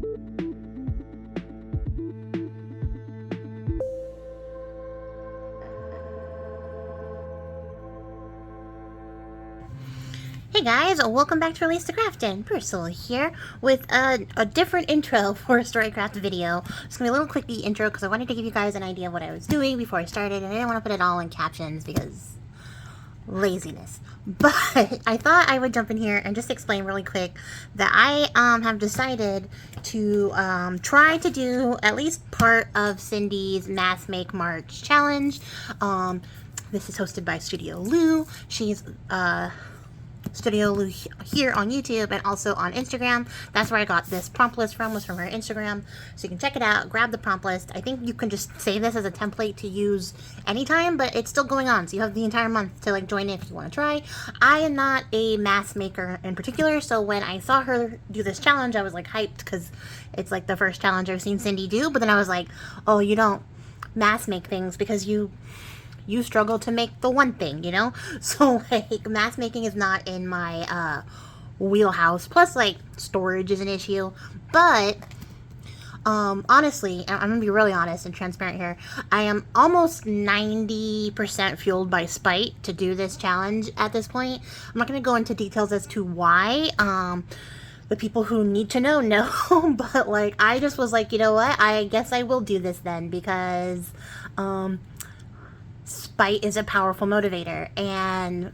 Hey guys, welcome back to Release the Craftin. Priscilla here with a different intro for a Storycraft video. It's going to be a little quickie intro because I wanted to give you guys an idea of what I was doing before I started, and I didn't want to put it all in captions because laziness. But I thought I would jump in here and just explain really quick that I have decided to try to do at least part of Cindy's Mass Make March challenge. This is hosted by Studioloo. She's Studioloo here on YouTube and also on Instagram. That's where I got this prompt list from, was from her Instagram. So you can check it out, grab the prompt list. I think you can just save this as a template to use anytime, but it's still going on. So you have the entire month to like join in if you want to try. I am not a mask maker in particular, so when I saw her do this challenge, I was like hyped because it's like the first challenge I've seen Cindy do. But then I was like, oh, you don't mask make things because you struggle to make the one thing, you know? So, like, mask making is not in my wheelhouse. Plus, like, storage is an issue. But, honestly, I'm gonna be really honest and transparent here. I am almost 90% fueled by spite to do this challenge at this point. I'm not gonna go into details as to why. The people who need to know, but, like, I just was like, you know what? I guess I will do this then because, spite is a powerful motivator. And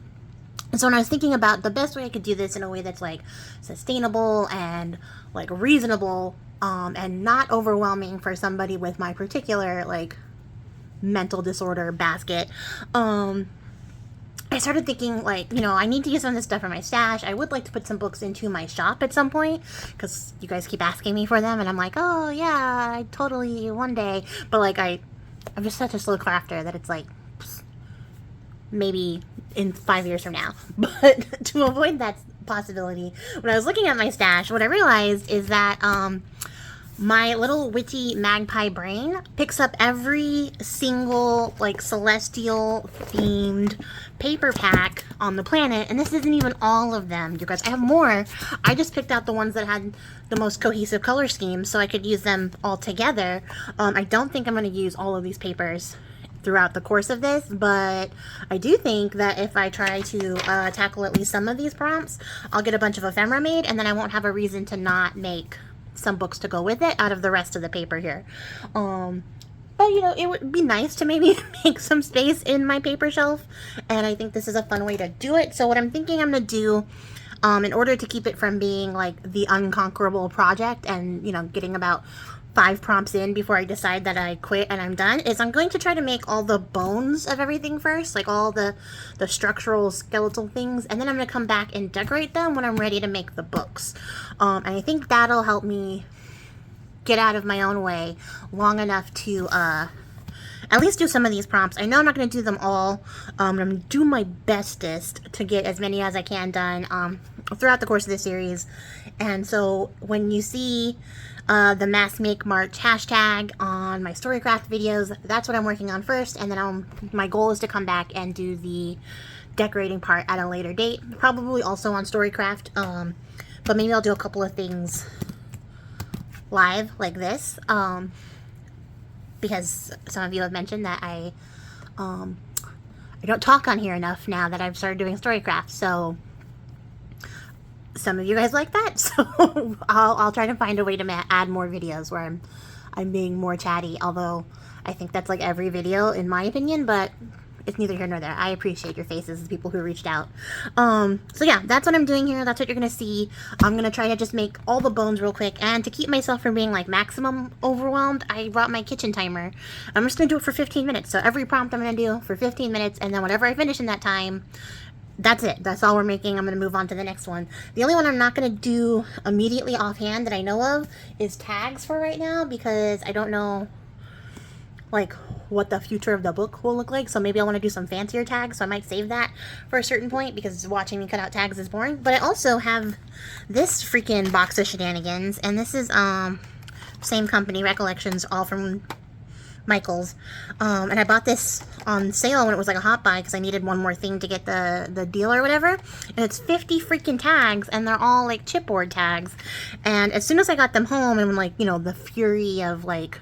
so when I was thinking about the best way I could do this in a way that's like sustainable and like reasonable and not overwhelming for somebody with my particular like mental disorder basket, I started thinking like, you know, I need to use some of this stuff for my stash. I would like to put some books into my shop at some point because you guys keep asking me for them and I'm like, oh yeah, I totally one day. But like I'm just such a slow crafter that it's like maybe in 5 years from now. But to avoid that possibility, when I was looking at my stash, what I realized is that my little witty magpie brain picks up every single like celestial themed paper pack on the planet, and this isn't even all of them, you guys. I have more. I just picked out the ones that had the most cohesive color scheme so I could use them all together. I don't think I'm going to use all of these papers throughout the course of this, but I do think that if I try to tackle at least some of these prompts, I'll get a bunch of ephemera made, and then I won't have a reason to not make some books to go with it out of the rest of the paper here. But you know, it would be nice to maybe make some space in my paper shelf, and I think this is a fun way to do it. So what I'm thinking I'm gonna do, in order to keep it from being like the unconquerable project and, you know, getting about 5 prompts in before I decide that I quit and I'm done, is I'm going to try to make all the bones of everything first, like all the structural skeletal things, and then I'm going to come back and decorate them when I'm ready to make the books. And I think that'll help me get out of my own way long enough to at least do some of these prompts. I know I'm not going to do them all. I'm going to do my bestest to get as many as I can done throughout the course of this series. And so when you see the Mass Make March hashtag on my Storycraft videos, that's what I'm working on first, and then my goal is to come back and do the decorating part at a later date, probably also on Storycraft, but maybe I'll do a couple of things live like this, because some of you have mentioned that I don't talk on here enough now that I've started doing Storycraft, so some of you guys like that, so I'll try to find a way to add more videos where I'm being more chatty, although I think that's like every video in my opinion, but it's neither here nor there. I appreciate your faces, the people who reached out. So yeah, that's what I'm doing here. That's what you're gonna see. I'm gonna try to just make all the bones real quick, and to keep myself from being like maximum overwhelmed, I brought my kitchen timer. I'm just gonna do it for 15 minutes, so every prompt I'm gonna do for 15 minutes, and then whatever I finish in that time, that's it. That's all we're making. I'm going to move on to the next one. The only one I'm not going to do immediately offhand that I know of is tags for right now, because I don't know like what the future of the book will look like. So maybe I want to do some fancier tags. So I might save that for a certain point, because watching me cut out tags is boring. But I also have this freaking box of shenanigans, and this is same company, Recollections, all from Michael's. And I bought this on sale when it was like a hot buy because I needed one more thing to get the deal or whatever. And it's 50 freaking tags, and they're all like chipboard tags. And as soon as I got them home, and when, like, you know, the fury of, like,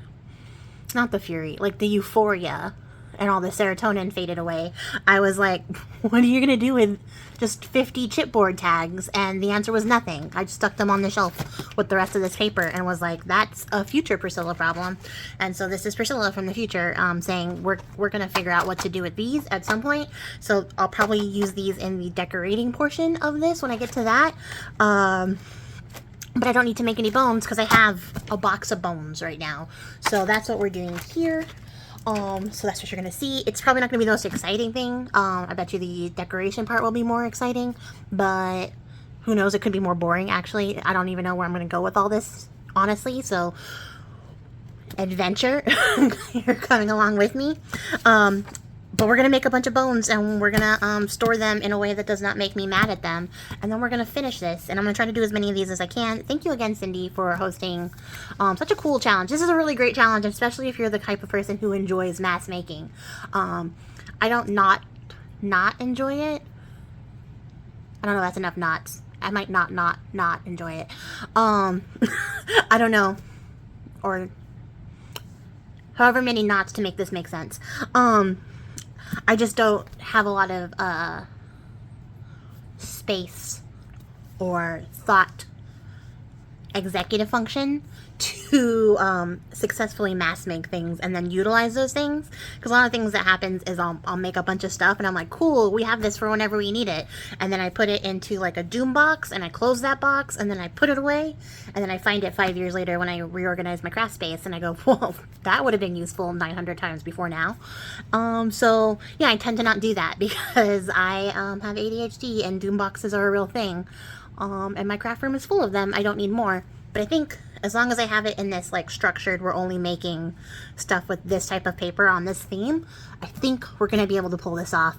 not the fury, like the euphoria and all the serotonin faded away, I was like, what are you going to do with just 50 chipboard tags? And the answer was nothing. I just stuck them on the shelf with the rest of this paper and was like, that's a future Priscilla problem. And so this is Priscilla from the future saying we're going to figure out what to do with these at some point. So I'll probably use these in the decorating portion of this when I get to that. But I don't need to make any bones because I have a box of bones right now. So that's what we're doing here. So that's what you're going to see. It's probably not going to be the most exciting thing. I bet you the decoration part will be more exciting, but who knows? It could be more boring, actually. I don't even know where I'm going to go with all this, honestly. So, adventure. You're coming along with me. But we're going to make a bunch of bones, and we're going to store them in a way that does not make me mad at them. And then we're going to finish this, and I'm going to try to do as many of these as I can. Thank you again, Cindy, for hosting such a cool challenge. This is a really great challenge, especially if you're the type of person who enjoys mass making. I don't not enjoy it. I don't know if that's enough knots. I might not enjoy it. I don't know. Or however many knots to make this make sense. I just don't have a lot of space or thought executive function to successfully mass make things and then utilize those things. Because a lot of things that happens is I'll make a bunch of stuff and I'm like, cool, we have this for whenever we need it. And then I put it into like a doom box and I close that box and then I put it away. And then I find it 5 years later when I reorganize my craft space and I go, well, that would have been useful 900 times before now. So yeah, I tend to not do that because I have ADHD and doom boxes are a real thing. And my craft room is full of them. I don't need more. But I think as long as I have it in this like structured, we're only making stuff with this type of paper on this theme, I think we're going to be able to pull this off.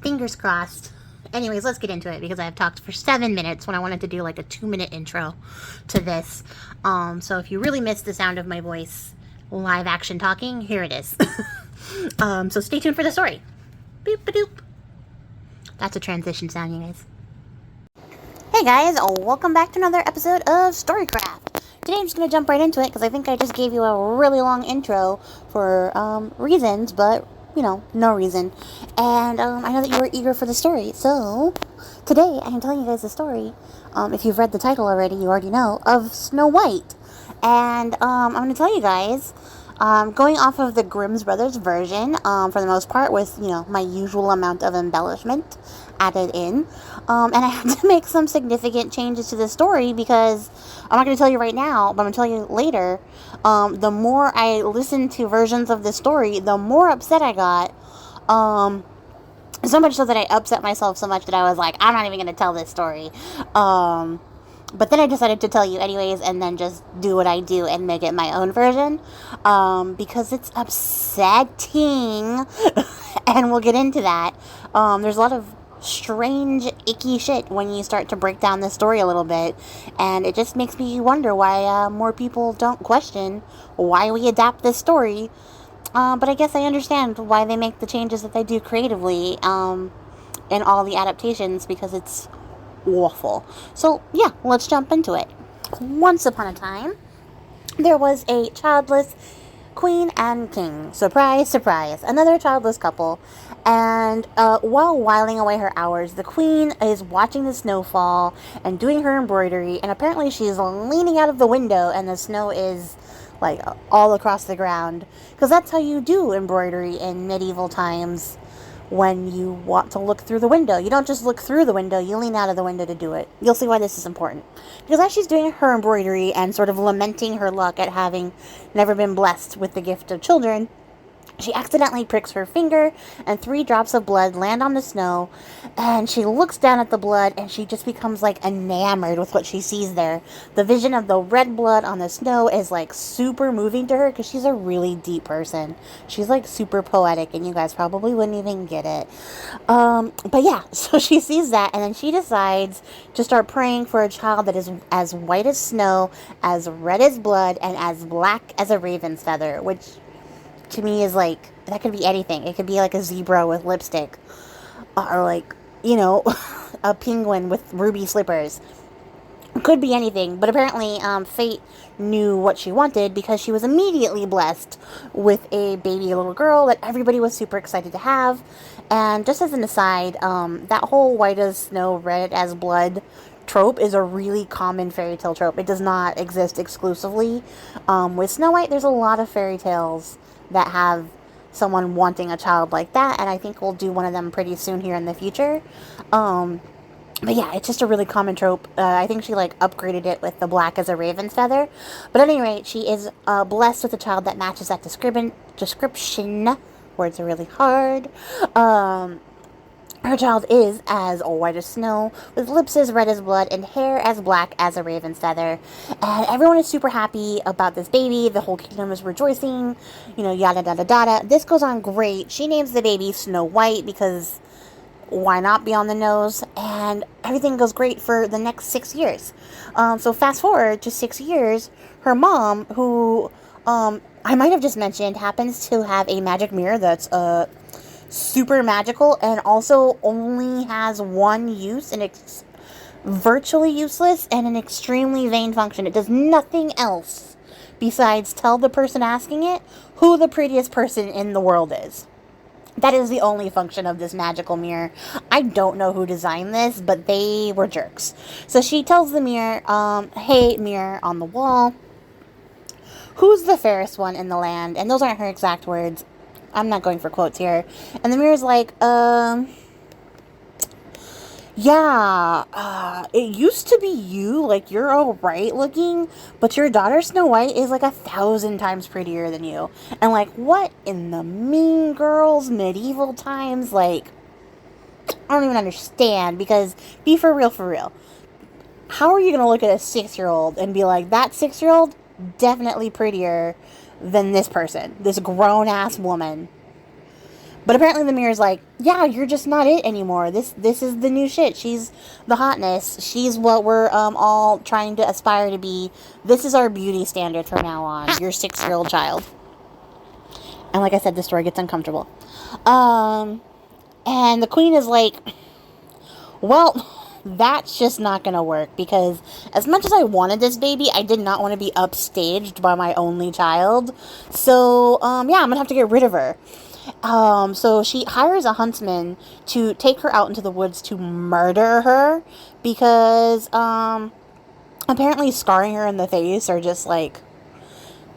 Fingers crossed. Anyways, let's get into it because I've talked for 7 minutes when I wanted to do like a 2-minute intro to this. So if you really missed the sound of my voice live action talking, here it is. So stay tuned for the story. Boop-a-doop. That's a transition sound, you guys. Hey guys, welcome back to another episode of Storycraft. Today I'm just going to jump right into it because I think I just gave you a really long intro for reasons, but, you know, no reason. And I know that you were eager for the story, so today I am telling you guys the story, if you've read the title already, you already know, of Snow White. And I'm going to tell you guys, going off of the Grimm Brothers version, for the most part, with, you know, my usual amount of embellishment added in. And I had to make some significant changes to the story because I'm not going to tell you right now, but I'm going to tell you later. The more I listened to versions of the story, the more upset I got. So much so that I upset myself so much that I was like, I'm not even going to tell this story. But then I decided to tell you anyways and then just do what I do and make it my own version. Because it's upsetting. And we'll get into that. There's a lot of strange, icky shit when you start to break down the story a little bit. And it just makes me wonder why more people don't question why we adapt this story. But I guess I understand why they make the changes that they do creatively in all the adaptations because it's awful. So yeah, let's jump into it. Once upon a time, there was a childless queen and king. Surprise, surprise. Another childless couple. And while whiling away her hours, the queen is watching the snow fall and doing her embroidery. And apparently she's leaning out of the window and the snow is like all across the ground. Because that's how you do embroidery in medieval times. When you want to look through the window. You don't just look through the window, you lean out of the window to do it. You'll see why this is important. Because as she's doing her embroidery and sort of lamenting her luck at having never been blessed with the gift of children, she accidentally pricks her finger and 3 drops of blood land on the snow, and she looks down at the blood and she just becomes like enamored with what she sees there. The vision of the red blood on the snow is like super moving to her because she's a really deep person. She's like super poetic and you guys probably wouldn't even get it. But yeah, so she sees that and then she decides to start praying for a child that is as white as snow, as red as blood, and as black as a raven's feather, which to me is like, that could be anything. It could be like a zebra with lipstick, or like, you know, a penguin with ruby slippers. Could be anything, but apparently fate knew what she wanted, because she was immediately blessed with a baby little girl that everybody was super excited to have. And just as an aside, that whole white as snow, red as blood trope is a really common fairy tale trope. It does not exist exclusively with Snow White. There's a lot of fairy tales that have someone wanting a child like that, and I think we'll do one of them pretty soon here in the future. But yeah, it's just a really common trope. I think she, like, upgraded it with the black as a raven's feather. But at any rate, she is blessed with a child that matches that description. Words are really hard. Her child is as white as snow, with lips as red as blood, and hair as black as a raven's feather. And everyone is super happy about this baby. The whole kingdom is rejoicing. You know, yada, yada, yada. This goes on great. She names the baby Snow White, because why not be on the nose? And everything goes great for the next 6 years. So fast forward to 6 years, her mom, who I might have just mentioned, happens to have a magic mirror that's super magical, and also only has one use, and it's virtually useless and an extremely vain function. It does nothing else besides tell the person asking it who the prettiest person in the world is. That is the only function of this magical mirror. I don't know who designed this, but they were jerks. So she tells the mirror, hey, mirror on the wall, who's the fairest one in the land? And those aren't her exact words. I'm not going for quotes here. And the mirror's like, yeah, it used to be you, like, you're alright looking, but your daughter Snow White is like 1,000 times prettier than you. And like, what in the Mean Girls medieval times? Like, I don't even understand, because be for real. How are you going to look at a 6-year-old and be like, that 6-year-old definitely prettier than this person, this grown-ass woman? But apparently the mirror's like, yeah, you're just not it anymore. This is the new shit. She's the hotness. She's what we're all trying to aspire to be. This is our beauty standard from now on. Your 6-year-old child. And like I said, the story gets uncomfortable. And the queen is like, well, that's just not going to work, because as much as I wanted this baby, I did not want to be upstaged by my only child. So, yeah, I'm going to have to get rid of her. So she hires a huntsman to take her out into the woods to murder her, because, apparently scarring her in the face, or just like,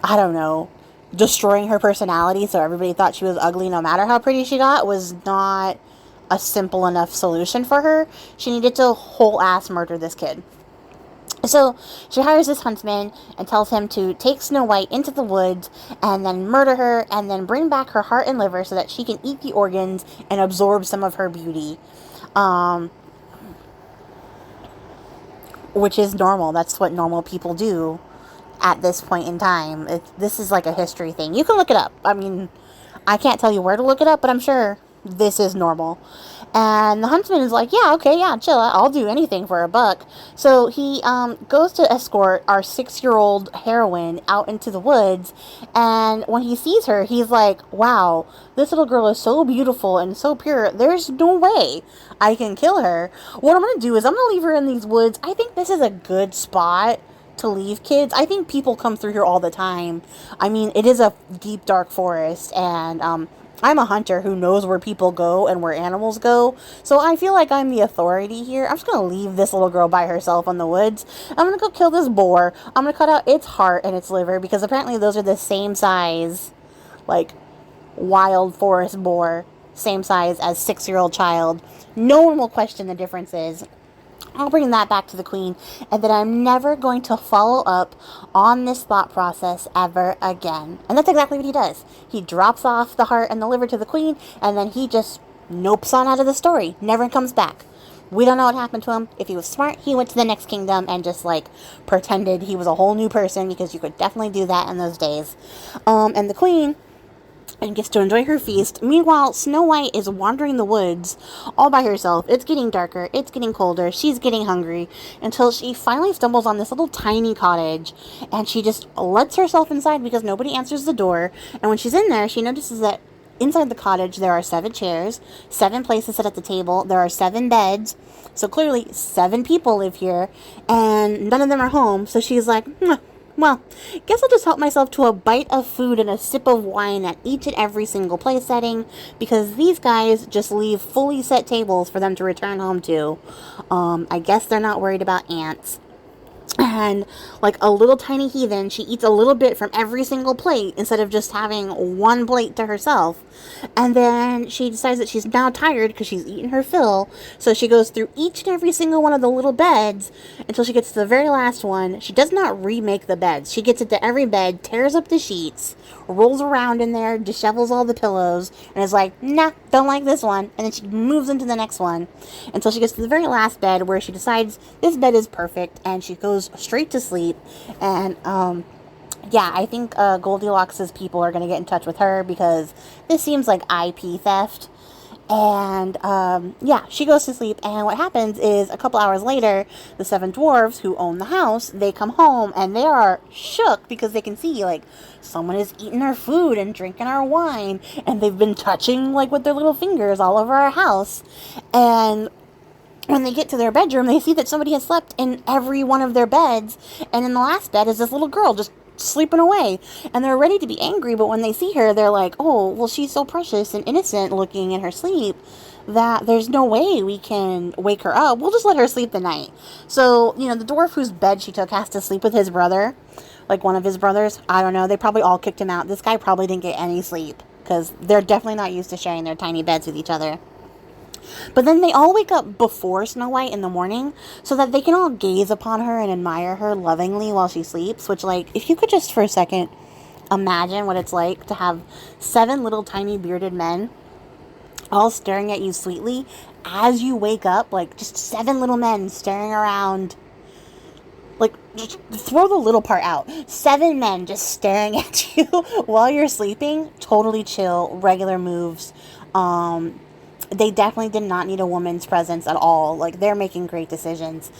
I don't know, destroying her personality so everybody thought she was ugly no matter how pretty she got, was not a simple enough solution for her. She needed to whole ass murder this kid. So she hires this huntsman and tells him to take Snow White into the woods and then murder her, and then bring back her heart and liver so that she can eat the organs and absorb some of her beauty. Which is normal. That's what normal people do at this point in time. This is like a history thing. You can look it up. I mean, I can't tell you where to look it up, but I'm sure this is normal. And the huntsman is like, yeah, okay, yeah, chill, I'll do anything for $1. So he goes to escort our 6-year-old heroine out into the woods, and when he sees her, he's like, wow, this little girl is so beautiful and so pure, there's no way I can kill her. What I'm going to do is I'm going to leave her in these woods. I think this is a good spot to leave kids. I think people come through here all the time. I mean, it is a deep, dark forest, and I'm a hunter who knows where people go and where animals go, so I feel like I'm the authority here. I'm just going to leave this little girl by herself in the woods. I'm going to go kill this boar. I'm going to cut out its heart and its liver, because apparently those are the same size, like, wild forest boar, same size as 6-year-old child. No one will question the differences. I'll bring that back to the queen, and then I'm never going to follow up on this thought process ever again. And that's exactly what he does. He drops off the heart and the liver to the queen, and then he just nopes on out of the story. Never comes back. We don't know what happened to him. If he was smart, he went to the next kingdom and just, like, pretended he was a whole new person, because you could definitely do that in those days. And the queen and gets to enjoy her feast. Meanwhile, Snow White is wandering the woods all by herself. It's getting darker, it's getting colder, she's getting hungry, until she finally stumbles on this little tiny cottage, and she just lets herself inside because nobody answers the door. And when she's in there, she notices that inside the cottage there are 7 chairs, 7 places to sit at the table, there are 7 beds, so clearly 7 people live here, and none of them are home. So she's like, well, guess I'll just help myself to a bite of food and a sip of wine at each and every single place setting, because these guys just leave fully set tables for them to return home to. I guess they're not worried about ants. And like a little tiny heathen, she eats a little bit from every single plate instead of just having one plate to herself. And then she decides that she's now tired because she's eaten her fill. So she goes through each and every single one of the little beds until she gets to the very last one. She does not remake the beds. She gets into every bed, tears up the sheets, rolls around in there, dishevels all the pillows, and is like, nah, don't like this one. And then she moves into the next one until she gets to the very last bed, where she decides this bed is perfect, and she goes straight to sleep. And yeah, I think Goldilocks' people are going to get in touch with her, because this seems like IP theft. And yeah, she goes to sleep, and what happens is a couple hours later, the 7 dwarves who own the house, they come home, and they are shook because they can see, like, someone is eating our food and drinking our wine, and they've been touching, like, with their little fingers all over our house. And when they get to their bedroom, they see that somebody has slept in every one of their beds, and in the last bed is this little girl just sleeping away. And they're ready to be angry, but when they see her, they're like, oh, well, she's so precious and innocent looking in her sleep that there's no way we can wake her up. We'll just let her sleep the night. So, you know, the dwarf whose bed she took has to sleep with his brother, like one of his brothers. I don't know, they probably all kicked him out. This guy probably didn't get any sleep, because they're definitely not used to sharing their tiny beds with each other. But then they all wake up before Snow White in the morning, so that they can all gaze upon her and admire her lovingly while she sleeps. Which, like, if you could just for a second imagine what it's like to have 7 little tiny bearded men all staring at you sweetly as you wake up. Like, just 7 little men staring around. Like, just throw the little part out. 7 men just staring at you while you're sleeping. Totally chill, regular moves. They definitely did not need a woman's presence at all. Like, they're making great decisions.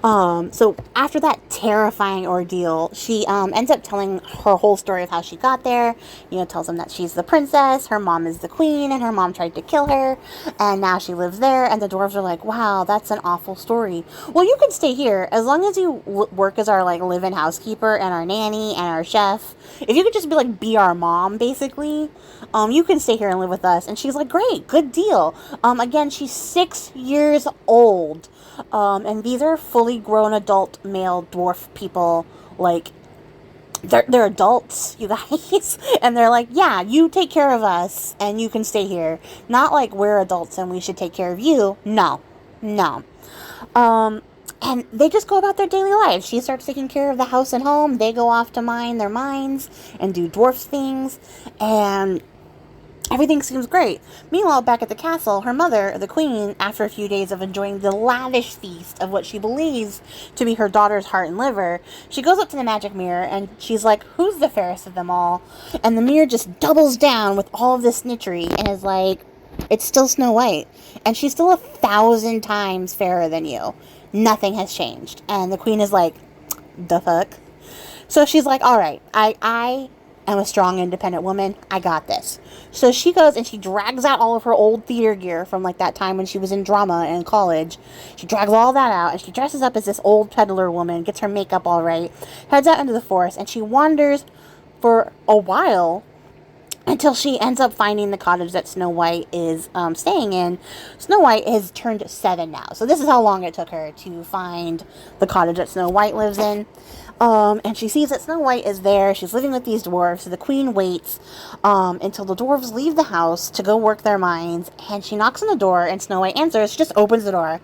So after that terrifying ordeal, she ends up telling her whole story of how she got there. You know, tells them that she's the princess, her mom is the queen, and her mom tried to kill her, and now she lives there. And the dwarves are like, wow, that's an awful story. Well, you can stay here as long as you work as our, like, live-in housekeeper and our nanny and our chef. If you could just be our mom, basically, you can stay here and live with us. And she's like, great, good deal. Again, she's 6 years old. And these are fully grown adult male dwarf people. Like, they're adults, you guys. And they're like, yeah, you take care of us and you can stay here. Not like we're adults and we should take care of you. No. And they just go about their daily lives. She starts taking care of the house and home. They go off to mine their mines and do dwarf things. And everything seems great. Meanwhile, back at the castle, her mother, the queen, after a few days of enjoying the lavish feast of what she believes to be her daughter's heart and liver, she goes up to the magic mirror and she's like, who's the fairest of them all? And the mirror just doubles down with all of this snitchery and is like, it's still Snow White. And she's still 1,000 times fairer than you. Nothing has changed. And the queen is like, the fuck? So she's like, all right, I am a strong, independent woman. I got this. So she goes and she drags out all of her old theater gear from, like, that time when she was in drama in college. She drags all that out and she dresses up as this old peddler woman, gets her makeup all right, heads out into the forest, and she wanders for a while until she ends up finding the cottage that Snow White is staying in. Snow White has turned 7 now. So this is how long it took her to find the cottage that Snow White lives in. And she sees that Snow White is there. She's living with these dwarves. So the queen waits until the dwarves leave the house to go work their mines. And she knocks on the door and Snow White answers. She just opens the door.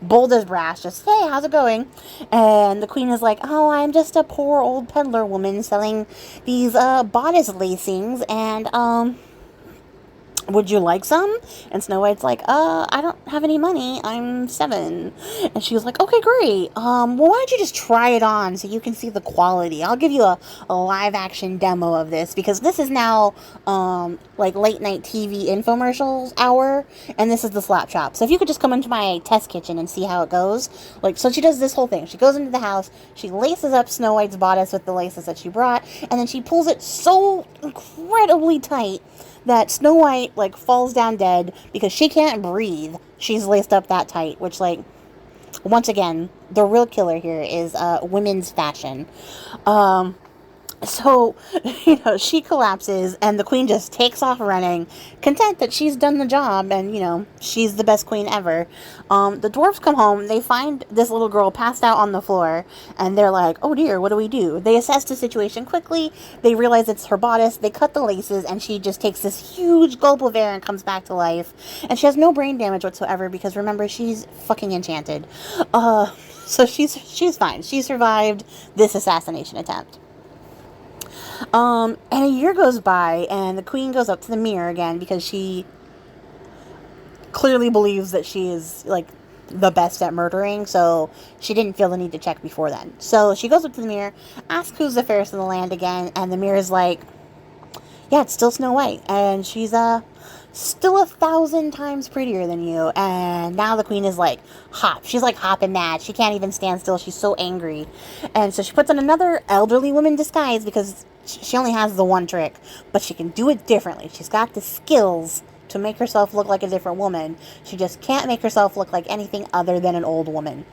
Bold as brass, just, hey, how's it going? And the queen is like, oh, I'm just a poor old peddler woman selling these bodice lacings, and would you like some? And Snow White's like, I don't have any money. I'm 7. And she was like, okay, great. Well, why don't you just try it on so you can see the quality? I'll give you a live action demo of this, because this is now, like late night TV infomercials hour, and this is the slap shop. So if you could just come into my test kitchen and see how it goes. Like, so she does this whole thing. She goes into the house, she laces up Snow White's bodice with the laces that she brought, and then she pulls it so incredibly tight that Snow White, like, falls down dead because she can't breathe. She's laced up that tight, which, like, once again, the real killer here is women's fashion. So, she collapses, and the queen just takes off running, content that she's done the job, and, she's the best queen ever. The dwarves come home, they find this little girl passed out on the floor, and they're like, oh dear, what do we do? They assess the situation quickly, they realize it's her bodice, they cut the laces, and she just takes this huge gulp of air and comes back to life. And she has no brain damage whatsoever, because remember, she's fucking enchanted. So she's fine. She survived this assassination attempt. And a year goes by, and the queen goes up to the mirror again, because she clearly believes that she is, like, the best at murdering, so she didn't feel the need to check before then. So she goes up to the mirror, asks who's the fairest in the land again, and the mirror's like, yeah, it's still Snow White, and she's, still 1,000 times prettier than you. And now the queen is like she's like hopping mad. She can't even stand still. She's so angry. And so she puts on another elderly woman disguise, because she only has the one trick, but she can do it differently. She's got the skills to make herself look like a different woman. She just can't make herself look like anything other than an old woman.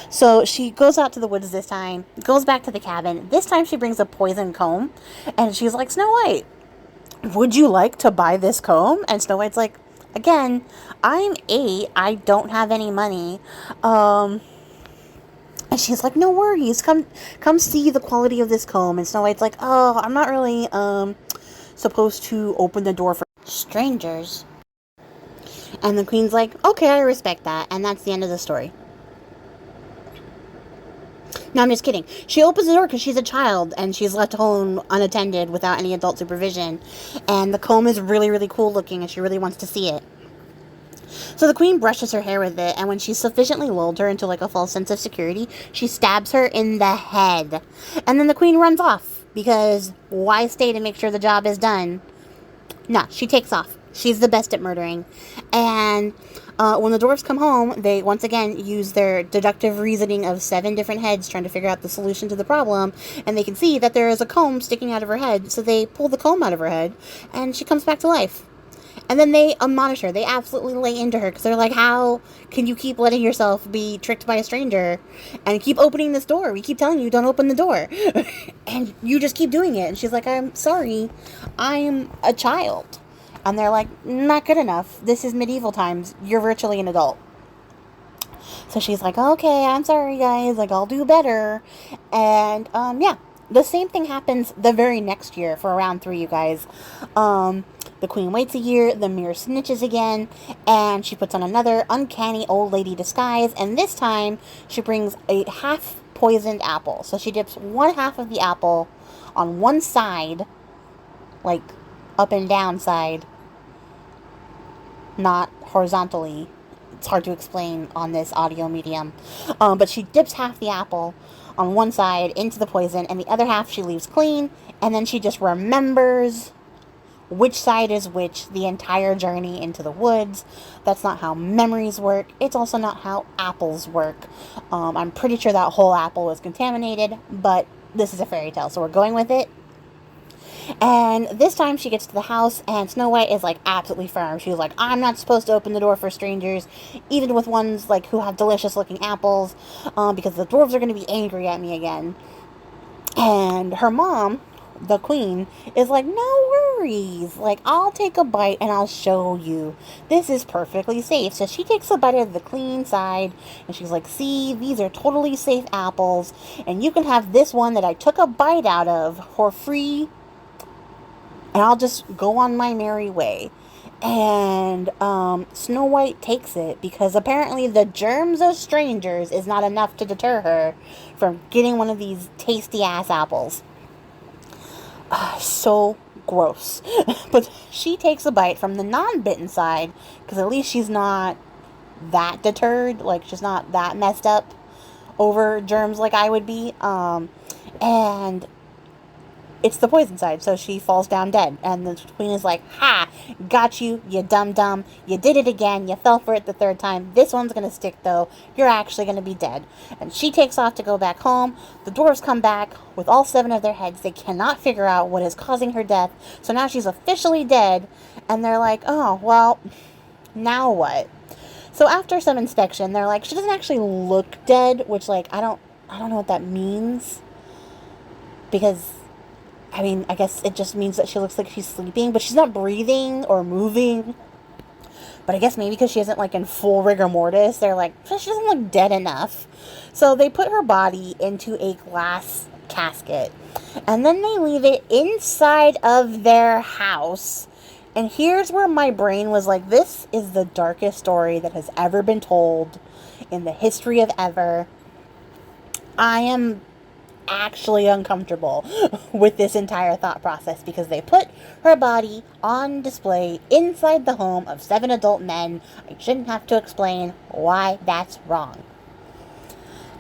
So she goes out to the woods this time, goes back to the cabin. This time she brings a poison comb, and she's like, Snow White, would you like to buy this comb? And Snow White's like, again, I'm 8. I don't have any money. And she's like, no worries. Come see the quality of this comb. And Snow White's like, oh, I'm not really, supposed to open the door for strangers. And the queen's like, okay, I respect that. And that's the end of the story. No, I'm just kidding. She opens the door because she's a child, and she's left home unattended without any adult supervision. And the comb is really, really cool looking, and she really wants to see it. So the queen brushes her hair with it, and when she's sufficiently lulled her into, like, a false sense of security, she stabs her in the head. And then the queen runs off, because why stay to make sure the job is done? No, she takes off. She's the best at murdering. And when the dwarves come home, they once again use their deductive reasoning of 7 different heads trying to figure out the solution to the problem, and they can see that there is a comb sticking out of her head, so they pull the comb out of her head, and she comes back to life. And then they admonish her. They absolutely lay into her, because they're like, how can you keep letting yourself be tricked by a stranger and keep opening this door? We keep telling you, don't open the door. And you just keep doing it. And she's like, I'm sorry, I'm a child. And they're like, not good enough. This is medieval times. You're virtually an adult. So she's like, okay, I'm sorry, guys. Like, I'll do better. And, yeah. The same thing happens the very next year for round 3, you guys. The queen waits a year. The mirror snitches again. And she puts on another uncanny old lady disguise. And this time, she brings a half-poisoned apple. So she dips one half of the apple on one side, like up and down side, not horizontally. It's hard to explain on this audio medium. But she dips half the apple on one side into the poison, and the other half she leaves clean, and then she just remembers which side is which the entire journey into the woods. That's not how memories work. It's also not how apples work. I'm pretty sure that whole apple was contaminated, but this is a fairy tale, so we're going with it. And this time she gets to the house, and Snow White is, like, absolutely firm. She's like, I'm not supposed to open the door for strangers, even with ones, like, who have delicious-looking apples, because the dwarves are going to be angry at me again. And her mom, the queen, is like, no worries. Like, I'll take a bite, and I'll show you. This is perfectly safe. So she takes a bite of the clean side, and she's like, see, these are totally safe apples, and you can have this one that I took a bite out of for free, and I'll just go on my merry way. And Snow White takes it, because apparently the germs of strangers is not enough to deter her from getting one of these tasty-ass apples. So gross. But she takes a bite from the non-bitten side, because at least she's not that deterred. Like, she's not that messed up over germs like I would be. And it's the poison side, so she falls down dead. And the queen is like, ha, got you, you dumb. You did it again. You fell for it the third time. This one's going to stick, though. You're actually going to be dead. And she takes off to go back home. The dwarves come back with all 7 of their heads. They cannot figure out what is causing her death. So now she's officially dead. And they're like, oh, well, now what? So after some inspection, they're like, she doesn't actually look dead, which, like, I don't know what that means. Because, I mean, I guess it just means that she looks like she's sleeping, but she's not breathing or moving. But I guess maybe because she isn't, like, in full rigor mortis, they're like, she doesn't look dead enough. So they put her body into a glass casket. And then they leave it inside of their house. And here's where my brain was like, this is the darkest story that has ever been told in the history of ever. I am actually uncomfortable with this entire thought process, because they put her body on display inside the home of 7 adult men. I shouldn't have to explain why that's wrong.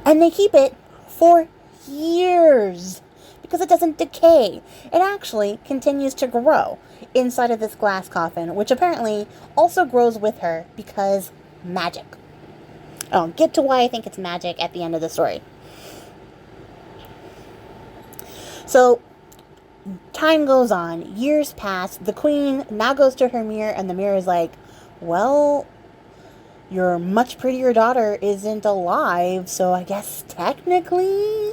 And they keep it for years because it doesn't decay. It actually continues to grow inside of this glass coffin, which apparently also grows with her because magic. I'll get to why I think it's magic at the end of the story. So, time goes on. Years pass. The queen now goes to her mirror, and the mirror is like, well, your much prettier daughter isn't alive, so I guess technically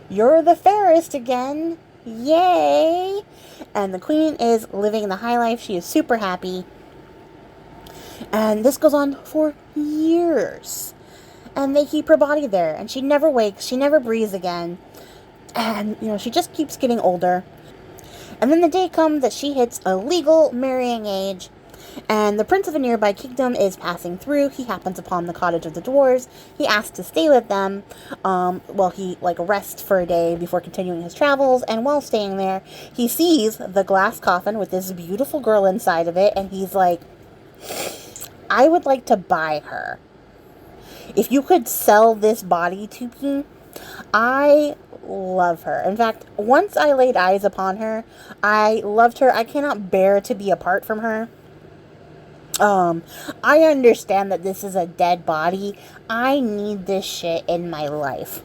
you're the fairest again. Yay! And the queen is living the high life. She is super happy. And this goes on for years. And they keep her body there, and she never wakes. She never breathes again. And, she just keeps getting older. And then the day comes that she hits a legal marrying age. And the prince of a nearby kingdom is passing through. He happens upon the cottage of the dwarves. He asks to stay with them. He, rests for a day before continuing his travels. And while staying there, he sees the glass coffin with this beautiful girl inside of it. And he's like, I would like to buy her. If you could sell this body to me, I love her. In fact, once I laid eyes upon her, I loved her. I cannot bear to be apart from her. I understand that this is a dead body. I need this shit in my life.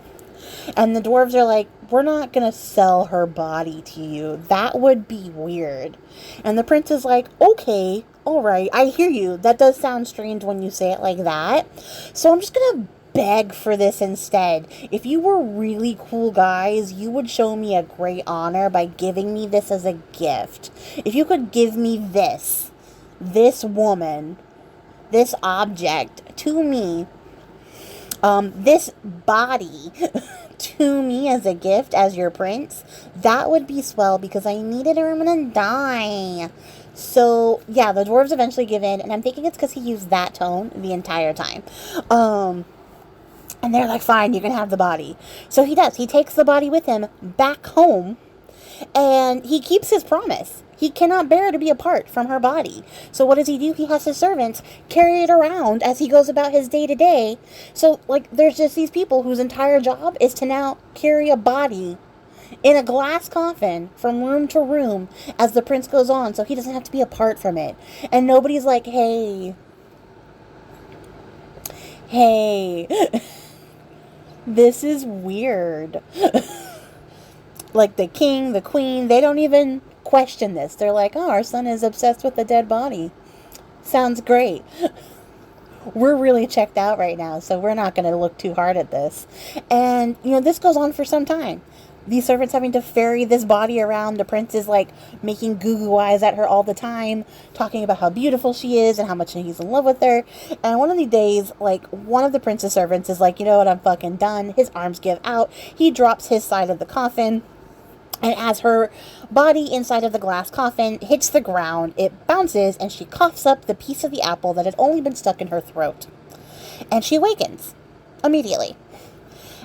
And the dwarves are like, we're not gonna sell her body to you. That would be weird. And the prince is like, okay, alright, I hear you. That does sound strange when you say it like that. So I'm just gonna beg for this instead. If you were really cool guys, you would show me a great honor by giving me this as a gift. If you could give me this woman, this object to me, this body to me as a gift, as your prince, that would be swell, because I need it or I'm gonna die. So, yeah, the dwarves eventually give in, and I'm thinking it's because he used that tone the entire time. And they're like, fine, you can have the body. So he does. He takes the body with him back home, and he keeps his promise. He cannot bear to be apart from her body. So what does he do? He has his servants carry it around as he goes about his day-to-day. So, there's just these people whose entire job is to now carry a body in a glass coffin from room to room as the prince goes on, so he doesn't have to be apart from it. And nobody's like, hey, this is weird. The king, the queen, they don't even question this. They're like, oh, our son is obsessed with a dead body. Sounds great. We're really checked out right now, so we're not going to look too hard at this. And, this goes on for some time. These servants having to ferry this body around. The prince is, making goo-goo eyes at her all the time, talking about how beautiful she is and how much he's in love with her. And one of these days, one of the prince's servants is like, you know what, I'm fucking done. His arms give out. He drops his side of the coffin. And as her body inside of the glass coffin hits the ground, it bounces, and she coughs up the piece of the apple that had only been stuck in her throat. And she awakens immediately.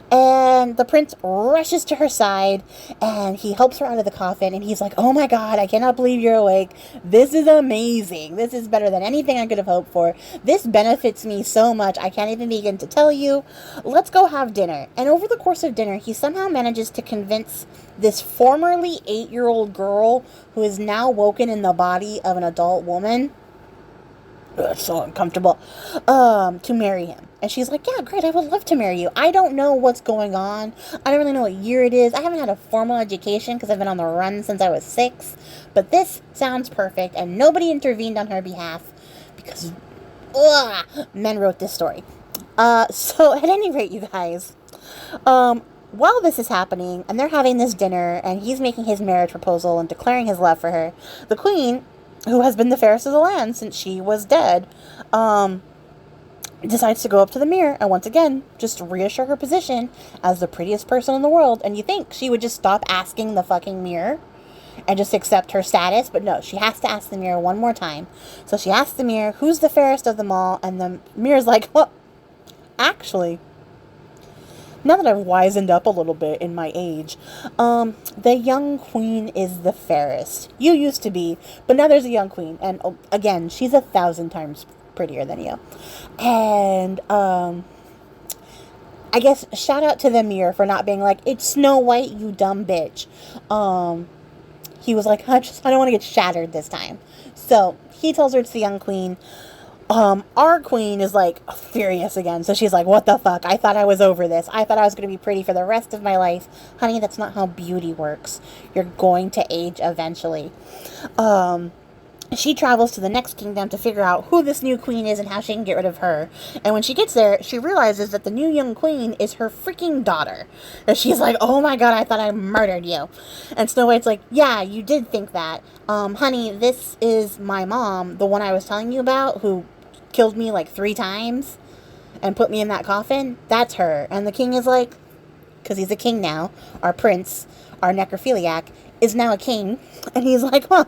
And the prince rushes to her side and he helps her out of the coffin. And he's like, oh my God, I cannot believe you're awake. This is amazing. This is better than anything I could have hoped for. This benefits me so much. I can't even begin to tell you. Let's go have dinner. And over the course of dinner, he somehow manages to convince this formerly 8-year-old girl who is now woken in the body of an adult woman. Ugh, so uncomfortable. To marry him. And she's like, yeah, great, I would love to marry you. I don't know what's going on. I don't really know what year it is. I haven't had a formal education because I've been on the run since I was 6. But this sounds perfect, and nobody intervened on her behalf because men wrote this story. So at any rate, you guys, while this is happening, and they're having this dinner, and he's making his marriage proposal and declaring his love for her, the queen, who has been the fairest of the land since she was dead, decides to go up to the mirror and once again just reassure her position as the prettiest person in the world. And you think she would just stop asking the fucking mirror and just accept her status, but no, she has to ask the mirror one more time. So she asks the mirror, who's the fairest of them all? And the mirror's like, well, actually, now that I've wizened up a little bit in my age, the young queen is the fairest. You used to be, but now there's a young queen. And again, she's 1,000 times prettier than you. And, I guess, shout out to the mirror for not being like, it's Snow White, you dumb bitch. He was like, I don't want to get shattered this time. So, he tells her it's the young queen. Our queen is like furious again. So she's like, what the fuck? I thought I was over this. I thought I was going to be pretty for the rest of my life. Honey, that's not how beauty works. You're going to age eventually. She travels to the next kingdom to figure out who this new queen is and how she can get rid of her. And when she gets there, she realizes that the new young queen is her freaking daughter. And she's like, oh my God, I thought I murdered you. And Snow White's like, yeah, you did think that. Honey, this is my mom, the one I was telling you about, who killed me like 3 times and put me in that coffin. That's her. And the king is like, because he's a king now, our prince, our necrophiliac, is now a king. And he's like, huh,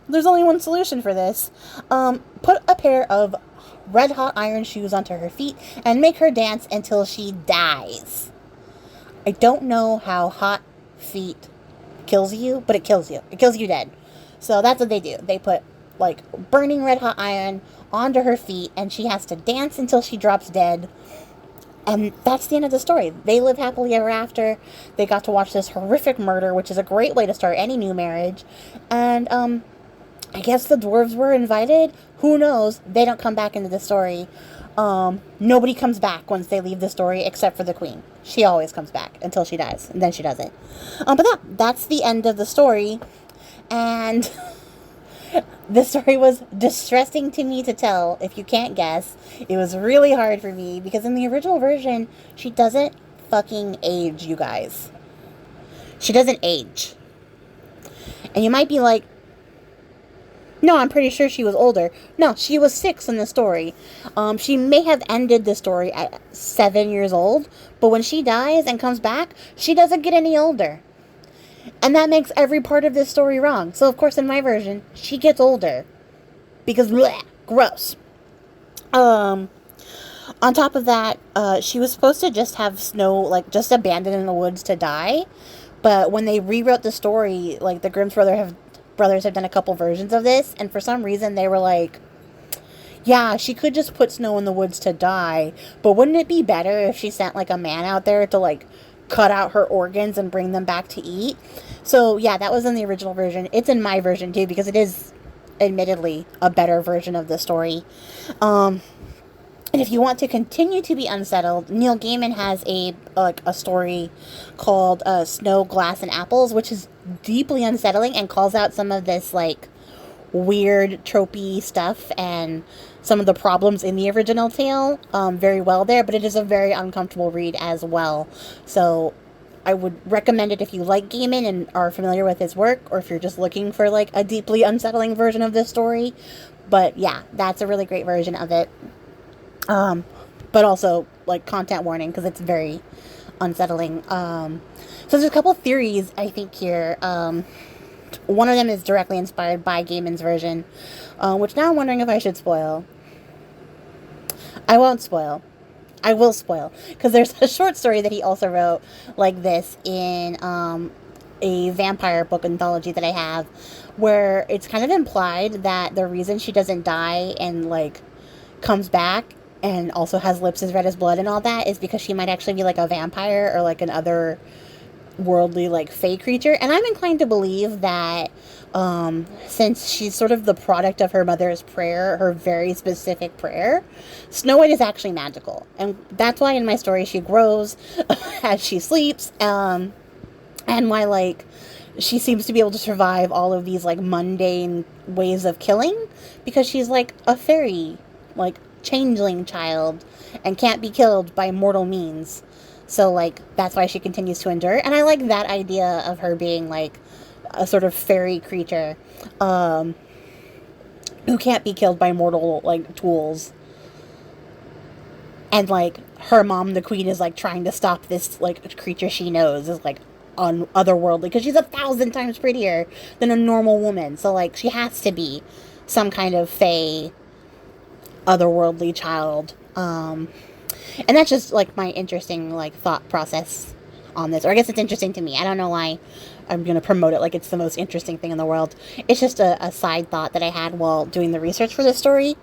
there's only one solution for this. Put a pair of red hot iron shoes onto her feet and make her dance until she dies. I don't know how hot feet kills you, but it kills you. It kills you dead. So that's what they do. They put like burning red hot iron onto her feet and she has to dance until she drops dead. And that's the end of the story. They live happily ever after. They got to watch this horrific murder, which is a great way to start any new marriage. And I guess the dwarves were invited. Who knows? They don't come back into the story. Nobody comes back once they leave the story except for the queen. She always comes back until she dies, and then she doesn't. But that's the end of the story. And this story was distressing to me to tell, if you can't guess. It was really hard for me, because in the original version, she doesn't fucking age, you guys. She doesn't age. And you might be like, no, I'm pretty sure she was older. No, she was 6 in the story. She may have ended the story at 7 years old, but when she dies and comes back, she doesn't get any older. And that makes every part of this story wrong. So, of course, in my version, she gets older. Because, bleh, gross. On top of that, she was supposed to just have Snow, like, just abandoned in the woods to die. But when they rewrote the story, like, the Grimm's brothers have done a couple versions of this. And for some reason, they were like, yeah, she could just put Snow in the woods to die. But wouldn't it be better if she sent, like, a man out there to, like, cut out her organs and bring them back to eat? So, yeah, that was in the original version. It's in my version, too, because it is, admittedly, a better version of the story. And if you want to continue to be unsettled, Neil Gaiman has a story called Snow, Glass, and Apples, which is deeply unsettling and calls out some of this, like, weird, tropey stuff and some of the problems in the original tale very well there, but it is a very uncomfortable read as well. So I would recommend it if you like Gaiman and are familiar with his work, or if you're just looking for, like, a deeply unsettling version of this story. But yeah, that's a really great version of it. But also, like, content warning, because it's very unsettling. So there's a couple theories, I think, here. One of them is directly inspired by Gaiman's version, which now I'm wondering if I should spoil. I won't spoil. I will spoil, because there's a short story that he also wrote like this in a vampire book anthology that I have, where it's kind of implied that the reason she doesn't die and like comes back and also has lips as red as blood and all that is because she might actually be like a vampire or like an other worldly like fey creature. And I'm inclined to believe that since she's sort of the product of her mother's prayer, her very specific prayer, Snow White is actually magical. And that's why in my story she grows as she sleeps, and why like she seems to be able to survive all of these like mundane ways of killing, because she's like a fairy, like changeling child, and can't be killed by mortal means. So like that's why she continues to endure. And I like that idea of her being like a sort of fairy creature who can't be killed by mortal like tools. And like her mom, the queen, is like trying to stop this like creature she knows is like otherworldly, because she's 1,000 times prettier than a normal woman. So like she has to be some kind of fey otherworldly child. And that's just like my interesting like thought process on this, or I guess it's interesting to me. I don't know why I'm going to promote it like it's the most interesting thing in the world. It's just a side thought that I had while doing the research for this story.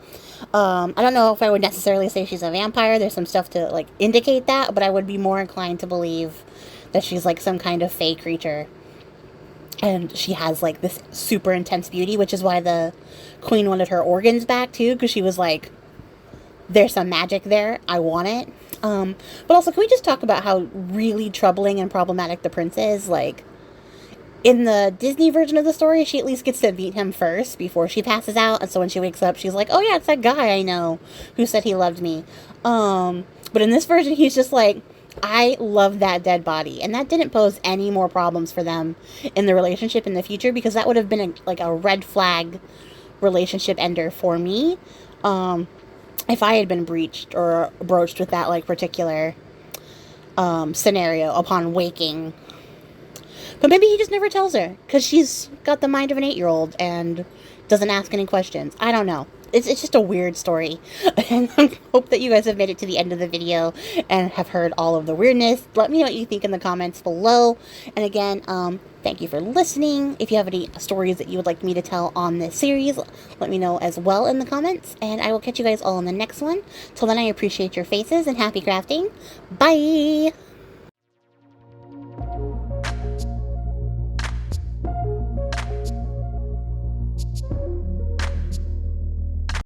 I don't know if I would necessarily say she's a vampire. There's some stuff to like indicate that, but I would be more inclined to believe that she's like some kind of fey creature. And she has like this super intense beauty, which is why the queen wanted her organs back too, because she was like, there's some magic there. I want it. But also, can we just talk about how really troubling and problematic the prince is? Like, in the Disney version of the story, she at least gets to meet him first before she passes out. And so when she wakes up, she's like, oh yeah, it's that guy I know who said he loved me. But in this version, he's just like, I love that dead body. And that didn't pose any more problems for them in the relationship in the future, because that would have been like a red flag relationship ender for me. If I had been breached or broached with that like particular scenario upon waking. But maybe he just never tells her, because she's got the mind of an 8-year-old and doesn't ask any questions. I don't know. It's just a weird story. And I hope that you guys have made it to the end of the video and have heard all of the weirdness. Let me know what you think in the comments below. And again, thank you for listening. If you have any stories that you would like me to tell on this series, let me know as well in the comments. And I will catch you guys all in the next one. Till then, I appreciate your faces and happy crafting. Bye!